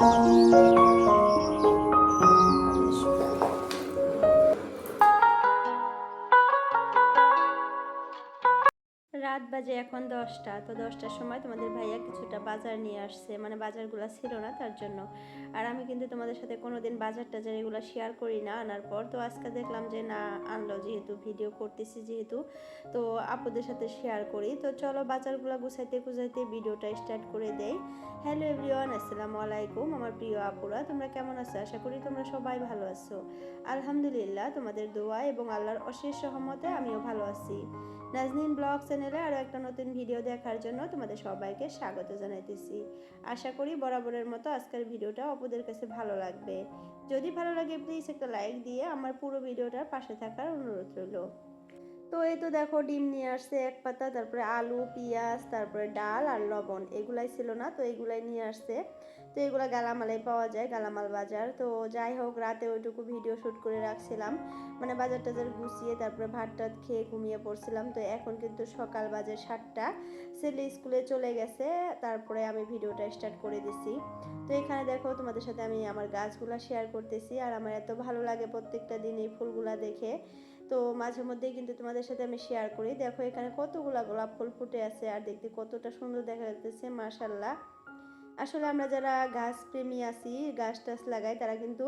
রাত বাজে এখন 10টা। তো 10টার সময় তোমাদের ভাইয়া কিছুটা বাজার নিয়ে আসছে, মানে বাজারগুলো ছিল না তার জন্য। আর আমি কিন্তু তোমাদের সাথে কোনোদিন বাজার টাজার এগুলো শেয়ার করি না আনার পর। তো আজকে দেখলাম যে না, আনলো যেহেতু, ভিডিও করতেছি যেহেতু, তো আপুদের সাথে শেয়ার করি। তো চলো বাজারগুলো গুছাইতে গুছাইতে ভিডিওটা স্টার্ট করে দেই। হ্যালো এভরিওয়ান, আসসালামু আলাইকুম আমার প্রিয় আপুরা, তোমরা কেমন আছো? আশা করি তোমরা সবাই ভালো আছো। আলহামদুলিল্লাহ, তোমাদের দোয়া এবং আল্লাহর অশেষ রহমতে আমিও ভালো আছি। নাজনীন ব্লগ চ্যানেলে আরও একটা নতুন ভিডিও দেখার জন্য তোমাদের সবাইকে স্বাগত জানাইতেছি। আশা করি বরাবরের মতো আজকের ভিডিওটা অপুদের কাছে ভালো লাগবে। যদি ভালো লাগে প্লিজ একটা লাইক দিয়ে আমার পুরো ভিডিওটার পাশে থাকার অনুরোধ রইল। তো এই তো দেখো, ডিম নিয়ে আসছে এক পাতা, তারপরে আলু, পেঁয়াজ, তারপরে ডাল আর লবণ, এগুলাই ছিল না, তো এগুলাই নিয়ে আসছে। তো এগুলো গালামালাই পাওয়া যায়, গালামাল বাজার। তো যাই হোক, রাতে ওইটুকু ভিডিও শ্যুট করে রাখছিলাম, মানে বাজার টাজার গুছিয়ে তারপরে ভাত টাত খেয়ে ঘুমিয়ে পড়ছিলাম। তো এখন কিন্তু সকাল বাজে 7টা, ছেলে স্কুলে চলে গেছে, তারপরে আমি ভিডিওটা স্টার্ট করে দিছি। তো এখানে দেখো তোমাদের সাথে আমি আমার গাছগুলা শেয়ার করতেছি, আর আমার এত ভালো লাগে প্রত্যেকটা দিন এই ফুলগুলা দেখে। তো মাঝে মধ্যেই কিন্তু তোমাদের সাথে আমি শেয়ার করি। দেখো এখানে কতগুলা গোলাপ ফুল ফুটে আছে, আর দেখতে কতটা সুন্দর দেখা যাচ্ছে, মাশাল্লাহ। আসলে আমরা যারা গাছ প্রেমী আছি, গাছ টাছ লাগাই, তারা কিন্তু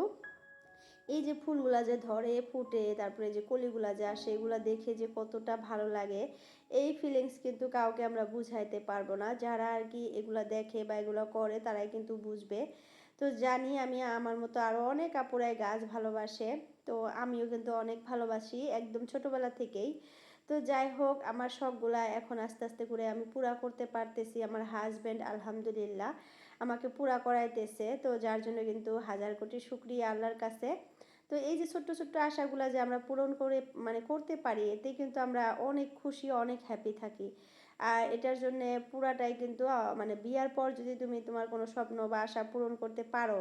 এই যে ফুলগুলা যে ধরে ফুটে, তারপরে যে কলিগুলা যে আসে, এগুলা দেখে যে কতটা ভালো লাগে, এই ফিলিংস কিন্তু কাউকে আমরা বুঝাইতে পারবো না। যারা আর কি এগুলা দেখে বা এগুলো করে তারাই কিন্তু বুঝবে। তো জানি আমি, আমার মতো আরও অনেক আপুরাই গাছ ভালোবাসে। তো আমিও কিন্তু অনেক ভালোবাসি একদম ছোটবেলা থেকেই। তো যাই হোক, আমার শখগুলা এখন আস্তে আস্তে করে আমি পুরা করতে পারতেছি। আমার হাজব্যান্ড আলহামদুলিল্লাহ আমাকে পুরা করাইতেছে, তো যার জন্য কিন্তু হাজার কোটি শুকরিয়া আল্লাহর কাছে। তো এই যে ছোট্ট ছোট্ট আশাগুলা যে আমরা পূরণ করে মানে করতে পারি, এতে কিন্তু আমরা অনেক খুশি, অনেক হ্যাপি থাকি। আর এটার জন্য পুরাটাই কিন্তু মানে বিয়ার পর যদি তুমি তোমার কোনো স্বপ্ন বা আশা পূরণ করতে পারো,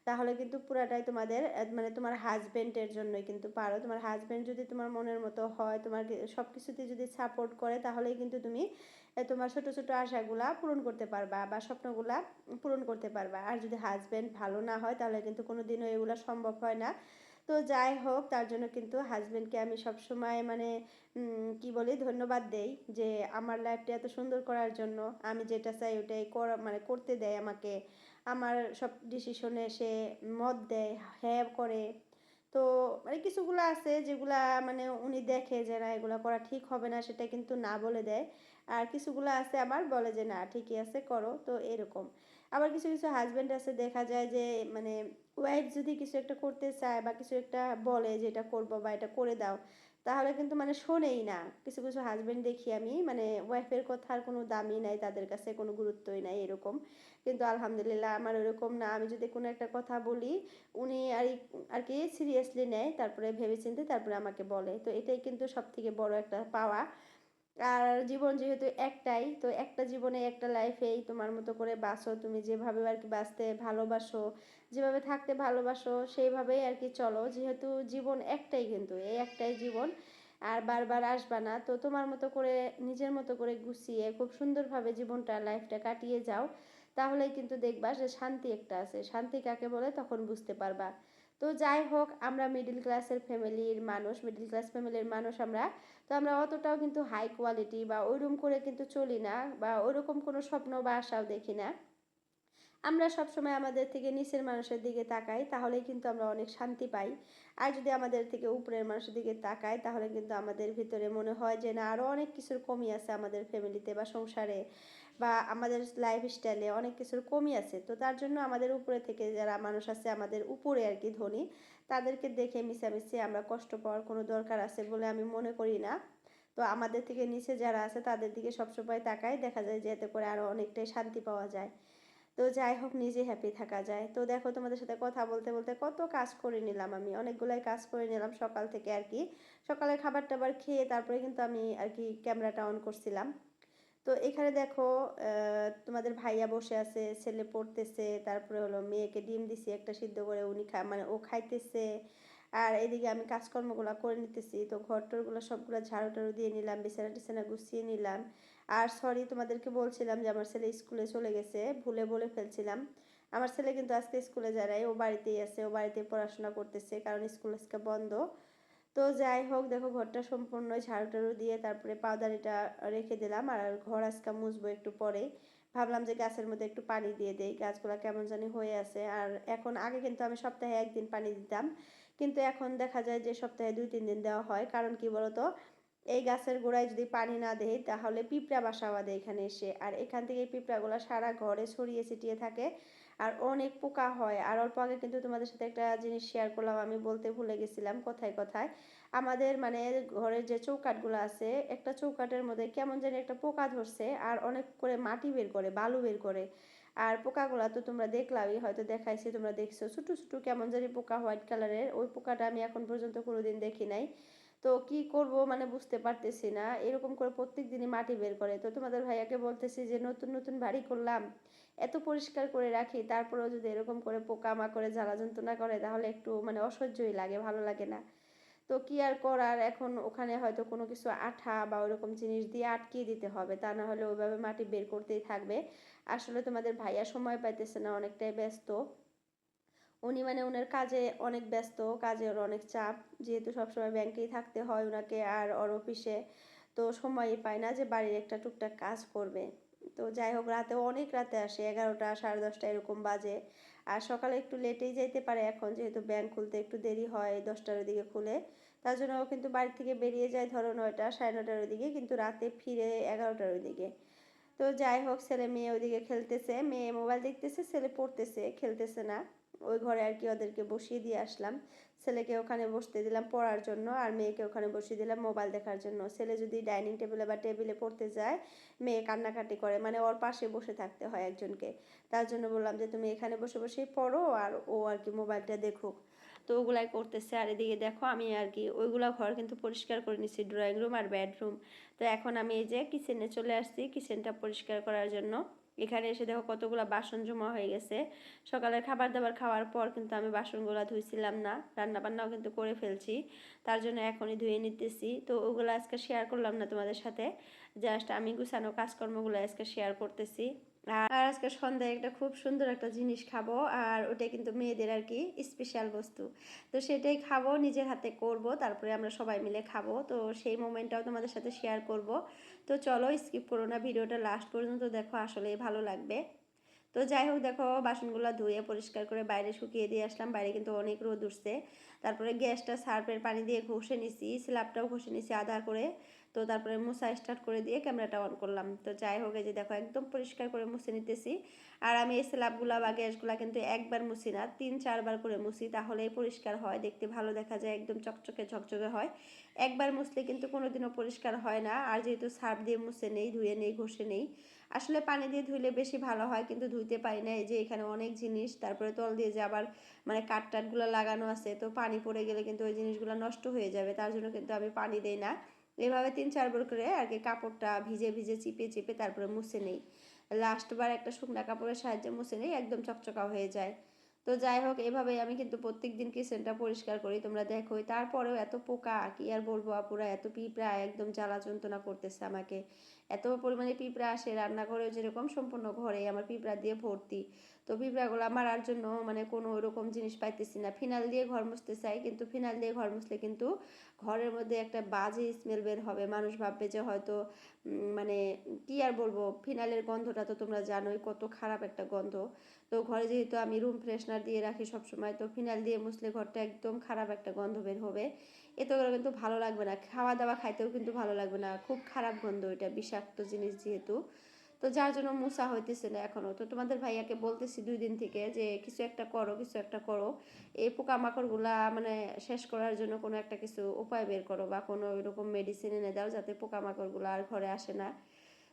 তাহলে কিন্তু পুরাটাই তোমাদের মানে তোমার হাজবেন্ডের জন্যই কিন্তু পারো। তোমার হাজবেন্ড যদি তোমার মনের মতো হয়, তোমার সব কিছুতে যদি সাপোর্ট করে, তাহলেই কিন্তু তুমি তোমার ছোট ছোট আশাগুলা পূরণ করতে পারবা বা স্বপ্নগুলা পূরণ করতে পারবা। আর যদি হাজবেন্ড ভালো না হয়, তাহলে কিন্তু কোনোদিনও এগুলো সম্ভব হয় না। তো যাই হোক, তার জন্য কিন্তু হাজবেন্ডকে আমি সবসময় মানে কি বলি, ধন্যবাদ দেই যে আমার লাইফটা এত সুন্দর করার জন্য। আমি যেটা চাই ওটাই মানে করতে দেয় আমাকে, আমার সব ডিসিশনে সে মত দেয়, হ্যাঁ করে। তো মানে কিছুগুলো আছে যেগুলা মানে উনি দেখে যে না, এগুলো করা ঠিক হবে না, সেটা কিন্তু না বলে দেয়। আর কিছুগুলো আছে আবার বলে যে না ঠিকই আছে, করো। তো এরকম। আবার কিছু কিছু হাজব্যান্ড আছে, দেখা যায় যে মানে ওয়াইফ যদি কিছু একটা করতে চায় বা কিছু একটা বলে যে এটা করবো বা এটা করে দাও, তাহলে কিন্তু মানে শোনেই না। কিছু কিছু হাজব্যান্ড দেখি আমি, মানে ওয়াইফের কথার কোনো দামই নাই, তাদের কাছে কোনো গুরুত্বই নাই, এরকম। কিন্তু আলহামদুলিল্লাহ আমার ওরকম না। আমি যদি কোনো একটা কথা বলি, উনি আর কি সিরিয়াসলি নেয়, তারপরে ভেবেচিন্তে তারপরে আমাকে বলে। তো এটাই কিন্তু সব থেকে বড় একটা পাওয়া। আর জীবন যেহেতু একটাই, তো একটা জীবনে একটা লাইফেই তোমার মতো করে বাঁচো, তুমি যেভাবে আর কি বাঁচতে ভালোবাসো, যেভাবে থাকতে ভালোবাসো, সেইভাবেই আর কি চলো। যেহেতু জীবন একটাই, কিন্তু এই একটাই জীবন, আর বারবার আসবা না। তো তোমার মতো করে নিজের মতো করে গুছিয়ে খুব সুন্দরভাবে জীবনটা, লাইফটা কাটিয়ে যাও, তাহলেই কিন্তু দেখবা যে শান্তি একটা আছে। শান্তি কাকে বলে তখন বুঝতে পারবা। তো যাই হোক, আমরা মিডিল ক্লাসের ফ্যামিলির মানুষ, মিডিল ক্লাস ফ্যামিলির মানুষ আমরা। তো আমরা অতটাও কিন্তু হাই কোয়ালিটি বা ওইরকম করে কিন্তু চলি না, বা ওইরকম কোনো স্বপ্ন বা আশাও দেখি না। আমরা সবসময় আমাদের থেকে নিচের মানুষের দিকে তাকাই, তাহলেই কিন্তু আমরা অনেক শান্তি পাই। আর যদি আমাদের থেকে উপরের মানুষের দিকে তাকাই, তাহলে কিন্তু আমাদের ভিতরে মনে হয় যে না, আরও অনেক কিছুর কমি আছে আমাদের ফ্যামিলিতে বা সংসারে বা আমাদের লাইফ স্টাইলে অনেক কিছুর কমি আছে। তো তার জন্য আমাদের উপরে থেকে যারা মানুষ আছে, আমাদের উপরে আর কি ধনী, তাদেরকে দেখে মিশামিশি আমরা কষ্ট পাওয়ার কোনো দরকার আছে বলে আমি মনে করি না। তো আমাদের থেকে নিচে যারা আছে তাদের দিকে সবসময় তাকাই, দেখা যায় যে এতে করে আরও অনেকটাই শান্তি পাওয়া যায়। তো যাই হোক, নিজে হ্যাপি থাকা যায়। তো দেখো, তোমাদের সাথে কথা বলতে বলতে কত কাজ করে নিলাম, আমি অনেকগুলাই কাজ করে নিলাম সকাল থেকে আর কি। সকালে খাবার টাবার খেয়ে তারপরে কিন্তু আমি আর কি ক্যামেরাটা অন করছিলাম। তো এখানে দেখো, তোমাদের ভাইয়া বসে আছে, ছেলে পড়তেছে, তারপরে হলো মেয়েকে ডিম দিছি একটা সিদ্ধ করে, উনি মানে ও খাইতেছে। আর এদিকে আমি কাজকর্মগুলো করে নিতেছি। তো ঘর টরগুলো সবগুলো ঝাড়ু টাড়ু দিয়ে নিলাম, বিছানা টিছানা গুছিয়ে নিলাম। আর সরি, তোমাদেরকে বলছিলাম যে আমার ছেলে স্কুলে চলে গেছে, ভুলে বলে ফেলছিলাম। আমার ছেলে কিন্তু আজকে স্কুলে যায় নাই, ও বাড়িতেই আছে, ও বাড়িতে পড়াশোনা করতেছে, কারণ স্কুল আজকে বন্ধ। তো যাই হোক, দেখো ঘরটা সম্পূর্ণ ঝাড়ু টাড়ু দিয়ে তারপরে পাউডারিটা রেখে দিলাম। আর ঘর আজকে মুছবো একটু পরে। ভাবলাম যে গাছের মধ্যে একটু পানি দিয়ে দেই, গাছগুলো কেমন জানি হয়ে আছে। আর এখন আগে কিন্তু আমি সপ্তাহে একদিন পানি দিতাম, কিন্তু এখন দেখা যায় যে সপ্তাহে 2-3 দিন দেওয়া হয়। কারণ কি বলতো, এই গাছের গোড়ায় যদি পানি না দেই তাহলে পিঁপড়া বাসা বাঁধে এখানে এসে, আর এখান থেকে পিঁপড়াগুলো সারা ঘরে ছড়িয়ে ছিটিয়ে থাকে, আর অনেক পোকা হয়। আর অল্প আগে কিন্তু তোমাদের সাথে একটা জিনিস শেয়ার করলাম, আমি বলতে ভুলে গেছিলাম কথায় কথায়। আমাদের মানে ঘরের যে চৌকাঠগুলো আছে, একটা চৌকাঠের মধ্যে কেমন জানি একটা পোকা ধরছে, আর অনেক করে মাটি বের করে, বালু বের করে। আর পোকাগুলা তো তোমরা দেখলামই, হয়তো দেখাইছি, তোমরা দেখছো, ছোট ছোট কেমন জানি পোকা, হোয়াইট কালারের। ওই পোকাটা আমি এখন পর্যন্ত কোনোদিন দেখি নাই। তো কি করব মানে বুঝতে পারতেছি না, এরকম করে প্রত্যেক দিনই মাটি বের করে। তো তোমাদের ভাইয়াকে বলতেছি যে নতুন নতুন বাড়ি করলাম, এত পরিষ্কার করে রাখি, তারপরেও যদি এরকম করে পোকামাকড়ে জ্বালা যন্ত্রণা করে তাহলে একটু মানে অসহ্যই লাগে, ভালো লাগে না। তো কি আর করার, এখন ওখানে হয়তো কোনো কিছু আঠা বা ওরকম জিনিস দিয়ে আটকিয়ে দিতে হবে, তা না হলে ওইভাবে মাটি বের করতেই থাকবে। আসলে তোমাদের ভাইয়া সময় পাইতেছে না, অনেকটাই ব্যস্ত। উনি মানে ওনার কাজে অনেক ব্যস্ত, কাজের অনেক চাপ, যেহেতু সবসময় ব্যাংকেই থাকতে হয় ওনাকে আর ওর অফিসে। তো সময়ই পায় না যে বাড়ির একটা টুকটাক কাজ করবে। তো যাই হোক, রাতেও অনেক রাতে আসে, 11টা 10:30 এরকম বাজে। আর সকালে একটু লেটেই যাইতে পারে এখন, যেহেতু ব্যাংক খুলতে একটু দেরি হয়, 10টার দিকে খুলে। তার জন্য ও কিন্তু বাড়ি থেকে বেরিয়ে যায় ধরো 9টা 9:30টার দিকে, কিন্তু রাতে ফিরে 11টার দিকে। তো যাই হোক, ছেলে মেয়ে ওইদিকে খেলতেছে, মেয়ে মোবাইল দেখতেছে, ছেলে পড়তেছে, খেলতেছে না। ওই ঘরে আর কি ওদেরকে বসিয়ে দিয়ে আসলাম। ছেলেকে ওখানে বসতে দিলাম পড়ার জন্য, আর মেয়েকে ওখানে বসিয়ে দিলাম মোবাইল দেখার জন্য। ছেলে যদি ডাইনিং টেবিলে বা টেবিলে পড়তে যায়, মেয়ে কান্নাকাটি করে, মানে ওর পাশে বসে থাকতে হয় একজনকে। তার জন্য বললাম যে তুমি এখানে বসে বসেই পড়ো, আর ও আর কি মোবাইলটা দেখুক। তো ওগুলাই করতেছে। আর এদিকে দেখো আমি আর কি ওইগুলা ঘর কিন্তু পরিষ্কার করে নিচ্ছি, ড্রয়িং রুম আর বেডরুম। তো এখন আমি এই যে কিচেনে চলে আসছি কিচেনটা পরিষ্কার করার জন্য। এখানে এসে দেখো কতগুলো বাসন জমা হয়ে গেছে। সকালের খাবার দাবার খাওয়ার পর কিন্তু আমি বাসনগুলো ধুইছিলাম না, রান্না বান্নাও কিন্তু করে ফেলছি, তার জন্য এখনই ধুয়ে নিতেছি। তো ওগুলো আজকে শেয়ার করলাম না তোমাদের সাথে, জাস্ট আমি গুছানো কাজকর্মগুলো আজকে শেয়ার করতেছি। আর আজকে সন্ধ্যায় একটা খুব সুন্দর একটা জিনিস খাবো, আর ওটা কিন্তু মেয়েদের আর কি স্পেশাল বস্তু। তো সেটাই খাবো, নিজের হাতে করব, তারপরে আমরা সবাই মিলে খাবো। তো সেই মোমেন্টটাও তোমাদের সাথে শেয়ার করব। তো চলো স্কিপ করো না, ভিডিওটা লাস্ট পর্যন্ত দেখো, আসলেই ভালো লাগবে। তো যাই হোক, দেখো বাসনগুলো ধুয়ে পরিষ্কার করে বাইরে শুকিয়ে দিয়ে আসলাম, বাইরে কিন্তু অনেক রোদ উঠছে। তারপরে গ্যাসটা সার্ফের পানি দিয়ে ঘষে নিছি, স্ল্যাবটাও ঘষে নিছি আধা করে। তো তারপরে মুছা স্টার্ট করে দিয়ে ক্যামেরাটা অন করলাম। তো যাই হোক, এই যে দেখো একদম পরিষ্কার করে মুছে নিতেছি। আর আমি এই স্ল্যাবগুলা বা গ্যাসগুলা কিন্তু একবার মুছি না, 3-4বার করে মুছি, তাহলেই পরিষ্কার হয়, দেখতে ভালো দেখা যায়, একদম চকচকে ঝকঝকে হয়। একবার মুছলে কিন্তু কোনোদিনও পরিষ্কার হয় না। আর যেহেতু সার্ফ দিয়ে মুছে নেই, ধুয়ে নেই, ঘষে নেই, আসলে পানি দিয়ে ধুইলে বেশি ভালো হয়, কিন্তু ধুইতে পারি না। এই যে এখানে অনেক জিনিস, তারপরে তল দিয়ে যে আবার মানে কাঠ টাটগুলো লাগানো আছে, তো পানি পড়ে গেলে কিন্তু ওই জিনিসগুলো নষ্ট হয়ে যাবে, তার জন্য কিন্তু আমি পানি দেই না। এভাবে 3-4বার করে আর কি কাপড়টা ভিজে ভিজে চিপে চিপে তারপরে মুছে নেই। লাস্টবার একটা শুকনা কাপড়ের সাহায্যে মুছে নেই, একদম চকচকা হয়ে যায়। তো যাই হোক, এভাবেই আমি কিন্তু প্রত্যেক দিন কিচেনটা পরিষ্কার করি, তোমরা দেখোই। তারপরেও এত পোকা, কি আর বলবো আপুরা, এত পিঁপড়া, একদম জ্বালা যন্ত্রণা করতেছে আমাকে। এত পরিমাণে পিঁপড়া আসে রান্নাঘরেও, যেরকম সম্পূর্ণ ঘরে আমার পিঁপড়া দিয়ে ভর্তি। তো পিঁপড়াগুলো মারার জন্য মানে কোনো ওরকম জিনিস পাইতেছি না। ফিনাল দিয়ে ঘর মুছতে চাই, কিন্তু ফিনাল দিয়ে ঘর মুছলে কিন্তু ঘরের মধ্যে একটা বাজে স্মেল বের হবে, মানুষ ভাববে যে হয়তো মানে কি আর বলবো, ফিনালের গন্ধটা তো তোমরা জানোই কত খারাপ একটা গন্ধ। তো ঘরে যেহেতু আমি রুম ফ্রেশনার দিয়ে রাখি সবসময়, তো ফিনাল দিয়ে মুছলে ঘরটা একদম খারাপ একটা গন্ধ বের হবে। এতে করে কিন্তু ভালো লাগবে না, খাওয়া দাওয়া খাইতেও কিন্তু ভালো লাগবে না, খুব খারাপ গন্ধ, এটা বিষাক্ত জিনিস যেহেতু। তো যার জন্য মুছা হইতেছে না এখনো। তো তোমাদের ভাইয়াকে বলতেছি 2 দিন থেকে যে কিছু একটা করো, কিছু একটা করো, এই পোকামাকড়গুলা মানে শেষ করার জন্য কোনো একটা কিছু উপায় বের করো, বা কোনো এরকম মেডিসিন এনে দাও যাতে পোকামাকড়গুলো আর ঘরে আসে না।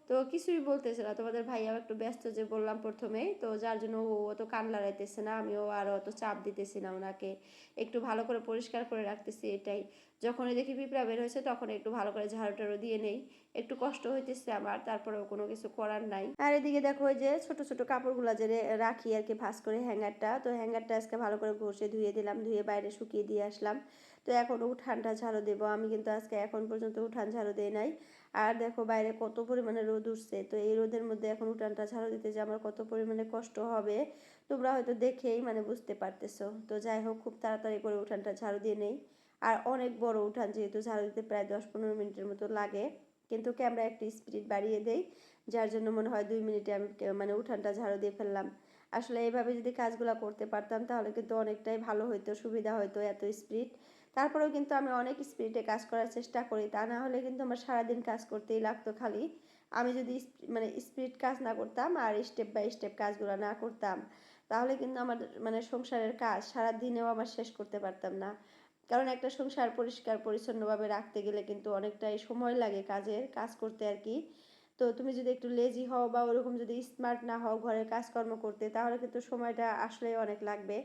তো কিছুই বলতেছে না, তোমাদের ভাইয়াও একটু ব্যস্ত যে বললাম প্রথমেই, তো যার জন্য ও অত কান লড়াইতেছে না, আমিও আর অত চাপ দিতেছি না ওনাকে, একটু ভালো করে পরিষ্কার করে রাখতেছি এটাই। যখনই দেখি পিঁপড়া বের হয়েছে তখন একটু ভালো করে ঝাড়ু টাড়ু দিয়ে নেই। একটু কষ্ট হইতেছে আমার, তারপরেও কোনো কিছু করার নাই। আর এদিকে দেখো ওই যে ছোট ছোট কাপড়গুলো যে রাখি আর কি ভাঁজ করে, হ্যাঙ্গারটা, তো হ্যাঙ্গারটা আজকে ভালো করে ঘষে ধুয়ে দিলাম, ধুয়ে বাইরে শুকিয়ে দিয়ে আসলাম। তো এখন উঠানটা ঝাড়ু দেবো, আমি কিন্তু আজকে এখন পর্যন্ত উঠান ঝাড়ু দেই নাই। আর দেখো বাইরে কত পরিমাণে রোদ উঠছে, তো এই রোদের মধ্যে এখন উঠানটা ঝাড়ু দিতে যে আমার কত পরিমাণে কষ্ট হবে, তোমরা হয়তো দেখেই মানে বুঝতে পারতেছো। তো যাই হোক, খুব তাড়াতাড়ি করে উঠানটা ঝাড়ু দিয়ে নেই। আর অনেক বড় উঠান, যেহেতু ঝাড়ু দিতে প্রায় 10-15 মিনিটের মতো লাগে, কিন্তু ক্যামেরা একটু স্পিড বাড়িয়ে দেই, যার জন্য মনে হয় 2 মিনিটে আমি মানে উঠানটা ঝাড়ু দিয়ে ফেললাম। আসলে এইভাবে যদি কাজগুলো করতে পারতাম তাহলে কিন্তু অনেকটাই ভালো হতো, সুবিধা হতো, এত স্পিড। তারপরেও কিন্তু আমি অনেক স্পিডে কাজ করার চেষ্টা করি, তা না হলে কিন্তু আমার সারাদিন কাজ করতেই লাগতো খালি। আমি যদি মানে স্পিড কাজ না করতাম আর স্টেপ বাই স্টেপ কাজগুলো না করতাম, তাহলে কিন্তু আমার মানে সংসারের কাজ সারা দিনেও আমার শেষ করতে পারতাম না। কারণ একটা সংসার পরিষ্কার পরিচ্ছন্নভাবে রাখতে গেলে কিন্তু অনেকটাই সময় লাগে কাজ করতে আর কি। তো তুমি যদি একটু লেজি হও বা ওরকম যদি স্মার্ট না হও ঘরের কাজকর্ম করতে, তাহলে কিন্তু সময়টা আসলে অনেক লাগবে।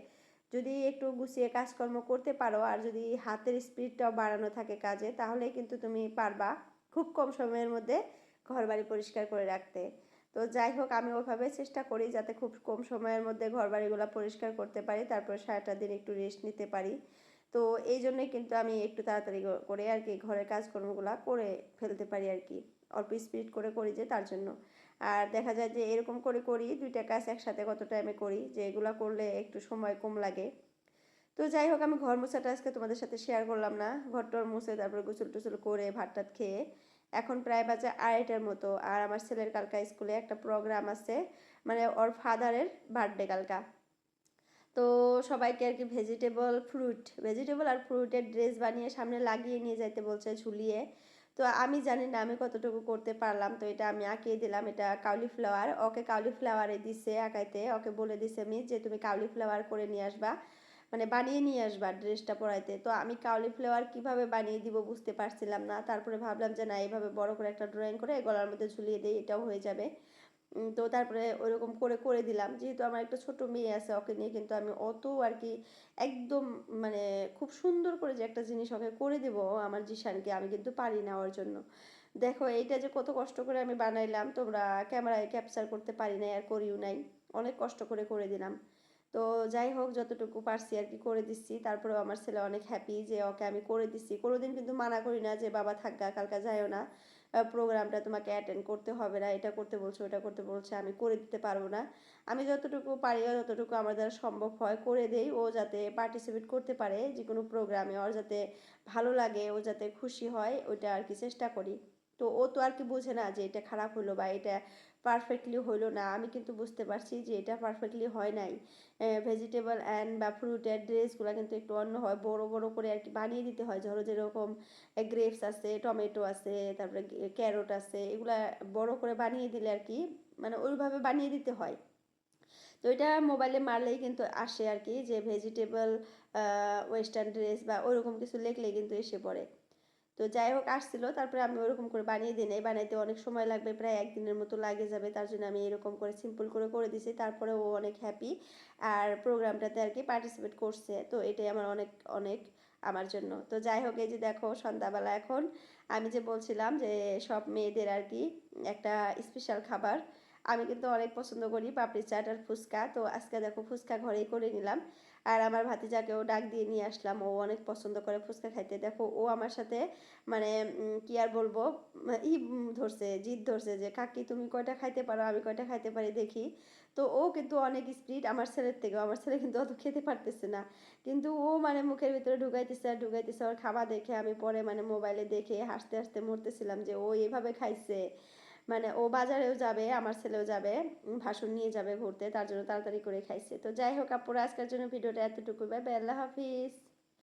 যদি একটু গুছিয়ে কাজকর্ম করতে পারো আর যদি হাতের স্পিডটাও বাড়ানো থাকে কাজে, তাহলে কিন্তু তুমি পারবা খুব কম সময়ের মধ্যে ঘর বাড়ি পরিষ্কার করে রাখতে। তো যাই হোক, আমি ওইভাবে চেষ্টা করি যাতে খুব কম সময়ের মধ্যে ঘর বাড়িগুলো পরিষ্কার করতে পারি, তারপর সারাটা দিন একটু রেস্ট নিতে পারি। তো এই জন্যই কিন্তু আমি একটু তাড়াতাড়ি করে আর কি ঘরের কাজকর্মগুলো করে ফেলতে পারি আর কি, অল্প স্পিড করে করি যে তার জন্য। আর দেখা যায় যে এরকম করে করি দুইটা কাজ একসাথে কত টাইমে করি, যে এগুলো করলে একটু সময় কম লাগে। তো যাই হোক, আমি ঘর মোছাটা আজকে তোমাদের সাথে শেয়ার করলাম না। ঘরটর মুছে তারপরে গোসল টোসল করে ভাত টাত খেয়ে এখন প্রায় বাজে 2:30টার মতো। আর আমার ছেলের কালকা স্কুলে একটা প্রোগ্রাম আছে, মানে ওর ফাদারের বার্থডে কালকা। তো সবাইকে আর কি ভেজিটেবল আর ফ্রুটের ড্রেস বানিয়ে সামনে লাগিয়ে নিয়ে যাইতে বলছে, ঝুলিয়ে। তো আমি জানি না আমি কতটুকু করতে পারলাম, তো এটা আমি আঁকিয়ে দিলাম। এটা কাউলিফ্লাওয়ার, ওকে কাউলিফ্লাওয়ারে দিছে আঁকাইতে, ওকে বলে দিছে মিস যে তুমি কাউলিফ্লাওয়ার করে নিয়ে আসবা, মানে বানিয়ে নিয়ে আসবা ড্রেসটা পরাইতে। তো আমি কাউলিফ্লাওয়ার কিভাবে বানিয়ে দিব বুঝতে পারছিলাম না, তারপরে ভাবলাম যে না, এইভাবে বড় করে একটা ড্রয়িং করে গলার মধ্যে ঝুলিয়ে দিই, এটাও হয়ে যাবে। তো তারপরে ওইরকম করে করে দিলাম। যেহেতু আমার একটা ছোট মেয়ে আছে, ওকে নিয়ে কিন্তু আমি অত আর কি একদম মানে খুব সুন্দর করে যে একটা জিনিস ওকে করে দেব আমার জিশানকে, আমি কিন্তু পারি না ওর জন্য। দেখো এইটা যে কত কষ্ট করে আমি বানাইলাম, তোমরা ক্যামেরায় ক্যাপচার করতে পারি নাই আর করিও নাই, অনেক কষ্ট করে করে দিলাম। তো যাই হোক, যতটুকু পারছি আর কি করে দিচ্ছি। তারপরেও আমার ছেলে অনেক হ্যাপি যে ওকে আমি করে দিচ্ছি। কোনোদিন কিন্তু মানা করি না যে বাবা থাকগা, কালকা যাইও না, প্রোগ্রামটা তোমাকে অ্যাটেন্ড করতে হবে না, এটা করতে বলছো ওটা করতে বলছে, আমি করে দিতে পারবো না। আমি যতটুকু পারি যতটুকু আমার দ্বারা সম্ভব হয় করে দেই, ও যাতে পার্টিসিপেট করতে পারে যে কোনো প্রোগ্রামে, ওর যাতে ভালো লাগে, ও যাতে খুশি হয়, ওইটা আর কি চেষ্টা করি। তো ও তো আর কি বোঝে না যে এটা খারাপ হলো বা এটা পারফেক্টলি হইলো না, আমি কিন্তু বুঝতে পারছি যে এটা পারফেক্টলি হয় নাই। ভেজিটেবল অ্যান্ড বা ফ্রুটের ড্রেসগুলো কিন্তু একটু অন্য হয়, বড় বড় করে আর কি বানিয়ে দিতে হয়। ধরো যেরকম গ্রেপস আছে, টমেটো আছে, তারপরে ক্যারট আছে, এগুলা বড় করে বানিয়ে দিলে আর কি, মানে ওইভাবে বানিয়ে দিতে হয়। তো এটা মোবাইলে মারলেই কিন্তু আসে আর কি, যে ভেজিটেবল ওয়েস্টার্ন ড্রেস বা ওইরকম কিছু লিখলেই কিন্তু এসে পড়ে। তো যাই হোক, আসছিল, তারপরে আমি ওরকম করে বানিয়ে দিই নাই, বানাইতে অনেক সময় লাগবে, প্রায় একদিনের মতো লাগে যাবে, তার জন্য আমি এরকম করে সিম্পল করে করে দিছি। তারপরে ও অনেক হ্যাপি আর প্রোগ্রামটাতে আর কি পার্টিসিপেট করছে, তো এটাই আমার অনেক অনেক আমার জন্য। তো যাই হোক, এই যে দেখো সন্ধ্যাবেলা এখন আমি যে বলছিলাম যে সব মেয়েদের আর কি একটা স্পেশাল খাবার, আমি কিন্তু অনেক পছন্দ করি পাপড়ি চাট আর ফুচকা। তো আজকে দেখো ফুচকা ঘরেই করে নিলাম, আর আমার ভাতিজাকেও ডাক দিয়ে নিয়ে আসলাম, ও অনেক পছন্দ করে ফুচকা খাইতে। দেখো ও আমার সাথে মানে কি আর বলবো, ধরছে, জিদ ধরছে যে কাকি তুমি কয়টা খাইতে পারো, আমি কয়টা খাইতে পারি দেখি। তো ও কিন্তু অনেক স্পিড আমার ছেলের থেকে, আমার ছেলে কিন্তু অত খেতে পারতেছে না, কিন্তু ও মানে মুখের ভিতরে ঢুকাইতেছে আর ঢুকাইতেছে। ওর খাবার দেখে আমি পরে মানে মোবাইলে দেখে হাসতে হাসতে মরতেছিলাম যে ও এভাবে খাইছে। মানে ও বাজারেও যাবে, আমার ছেলেও যাবে, ভাসুর নিয়ে যাবে ঘুরতে, তার জন্য তাড়াতাড়ি করে খাইছে। তো যাই হোক আপুরা, আজকের জন্য ভিডিওটা এতটুকু, বাই বাই, আল্লাহ হাফিজ।